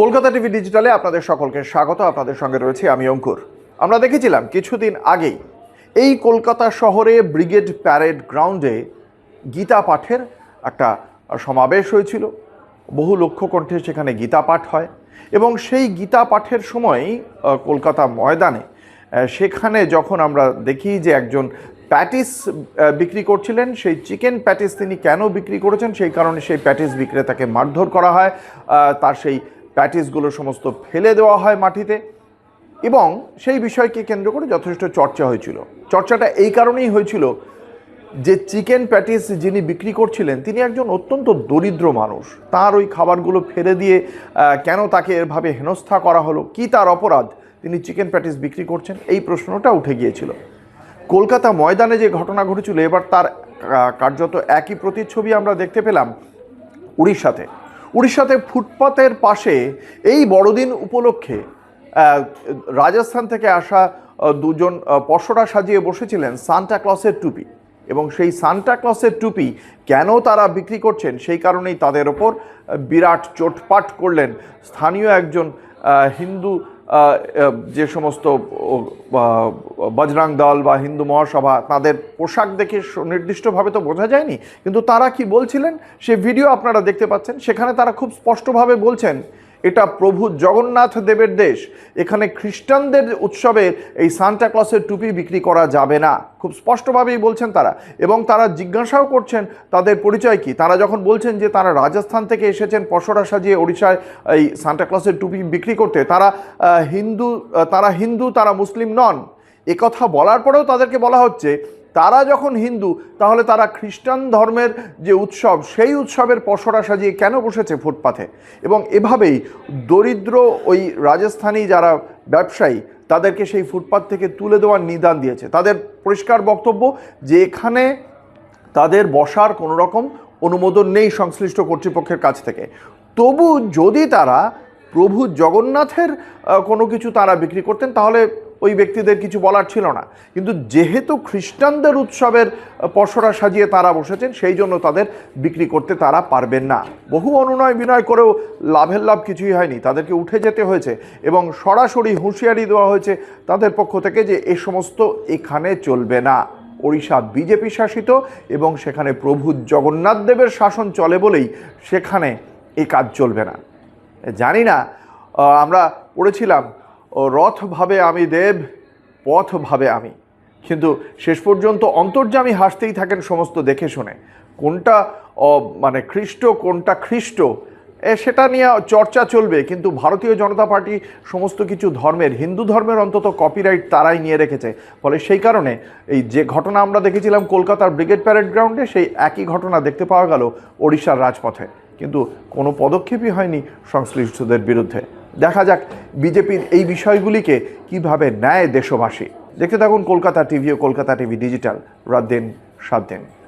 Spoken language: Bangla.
কলকাতা টিভি ডিজিটালে আপনাদের সকলকে স্বাগত। আপনাদের সঙ্গে রয়েছে আমি অঙ্কুর। আমরা দেখেছিলাম কিছুদিন আগেই এই কলকাতা শহরে ব্রিগেড প্যারেড গ্রাউন্ডে গীতা পাঠের একটা সমাবেশ হয়েছিল। বহু লক্ষ কণ্ঠে সেখানে গীতা পাঠ হয় এবং সেই গীতা পাঠের সময় কলকাতা ময়দানে সেখানে যখন আমরা দেখি যে একজন প্যাটিস বিক্রি করছিলেন, সেই চিকেন প্যাটিস তিনি কেন বিক্রি করেছেন সেই কারণে সেই প্যাটিস বিক্রেতাকে মারধর করা হয়, তার সেই প্যাটিসগুলো সমস্ত ফেলে দেওয়া হয় মাটিতে এবং সেই বিষয়কে কেন্দ্র করে যথেষ্ট চর্চা হয়েছিল। চর্চাটা এই কারণেই হয়েছিল যে চিকেন প্যাটিস যিনি বিক্রি করছিলেন তিনি একজন অত্যন্ত দরিদ্র মানুষ। তার ওই খাবারগুলো ফেলে দিয়ে কেন তাকে এভাবে হেনস্থা করা হলো, কি তার অপরাধ তিনি চিকেন প্যাটিস বিক্রি করছেন, এই প্রশ্নটা উঠে গিয়েছিল। কলকাতা ময়দানে যে ঘটনা ঘটেছিল এবার তার কার্যত একই প্রতিচ্ছবি আমরা দেখতে পেলাম উড়িষ্যাতে ফুটপাতের পাশে এই বড়দিন উপলক্ষে রাজস্থান থেকে আসা দুজন পশরা সাজিয়ে বসেছিলেন সান্টা ক্লসের টুপি এবং সেই সান্টা ক্লসের টুপি কেন তারা বিক্রি করছেন সেই কারণেই তাদের ওপর বিরাট চোটপাট করলেন স্থানীয় একজন হিন্দু যে সমস্ত বজরং দল বা হিন্দু মহাসভা, তাদের পোশাক দেখে নির্দিষ্টভাবে তো বোঝা যায়নি, কিন্তু তারা কি বলছিলেন সে ভিডিও আপনারা দেখতে পাচ্ছেন। সেখানে তারা খুব স্পষ্টভাবে বলছেন এটা প্রভু জগন্নাথ দেবের দেশ, এখানে খ্রিস্টানদের উৎসবের এই সান্টা ক্লসের টুপি বিক্রি করা যাবে না, খুব স্পষ্টভাবেই বলছেন তারা। এবং তারা জিজ্ঞাসাও করছেন তাদের পরিচয় কি। তারা যখন বলছেন যে তারা রাজস্থান থেকে এসেছেন পশরা সাজিয়ে ওড়িশায় এই সান্টা ক্লসের টুপি বিক্রি করতে, তারা হিন্দু, তারা মুসলিম নন, একথা বলার পরেও তাদেরকে বলা হচ্ছে তারা যখন হিন্দু তাহলে তারা খ্রিস্টান ধর্মের যে উৎসব সেই উৎসবের পসরা সাজিয়ে কেন বসেছে ফুটপাথে। এবং এভাবেই দরিদ্র ওই রাজস্থানী যারা ব্যবসায়ী তাদেরকে সেই ফুটপাথ থেকে তুলে দেওয়ার নিদান দিয়েছে। তাদের পরিষ্কার বক্তব্য যে এখানে তাদের বসার কোনো রকম অনুমোদন নেই সংশ্লিষ্ট কর্তৃপক্ষের কাছ থেকে। তবু যদি তারা প্রভু জগন্নাথের কোনো কিছু তারা বিক্রি করতেন তাহলে ওই ব্যক্তিদের কিছু বলার ছিল না, কিন্তু যেহেতু খ্রিস্টানদের উৎসবের পসরা সাজিয়ে তারা বসেছেন সেই জন্য তাদের বিক্রি করতে তারা পারবেন না। বহু অনুনয় বিনয় করেও লাভের লাভ কিছুই হয়নি, তাদেরকে উঠে যেতে হয়েছে এবং সরাসরি হুঁশিয়ারি দেওয়া হয়েছে তাদের পক্ষ থেকে যে এ সমস্ত এখানে চলবে না। ওড়িশা বিজেপি শাসিত এবং সেখানে প্রভু জগন্নাথ দেবের শাসন চলে বলেই সেখানে এ কাজ চলবে না। জানি না, আমরা পড়েছিলাম রথ ভাবে আমি দেব, পথ ভাবে আমি, কিন্তু শেষ পর্যন্ত অন্তর্যামী হাসতেই থাকেন সমস্ত দেখে শুনে। কোনটা মানে খ্রিস্ট কোনটা খ্রিস্ট সেটা নিয়ে চর্চা চলবে, কিন্তু ভারতীয় জনতা পার্টি সমস্ত কিছু ধর্মের, হিন্দু ধর্মের অন্তত কপিরাইট তারাই নিয়ে রেখেছে। ফলে সেই কারণে এই যে ঘটনা আমরা দেখেছিলাম কলকাতার ব্রিগেড প্যারেড গ্রাউন্ডে, সেই একই ঘটনা দেখতে পাওয়া গেল ওড়িশার রাজপথে, কিন্তু কোনো পদক্ষেপই হয়নি সংশ্লিষ্টদের বিরুদ্ধে। দেখা যাক বিজেপির এই বিষয়গুলিকে কিভাবে নেয় দেশবাসী। দেখতে থাকুন কলকাতা টিভি ও কলকাতা টিভি ডিজিটাল, রাত দিন 7 দিন।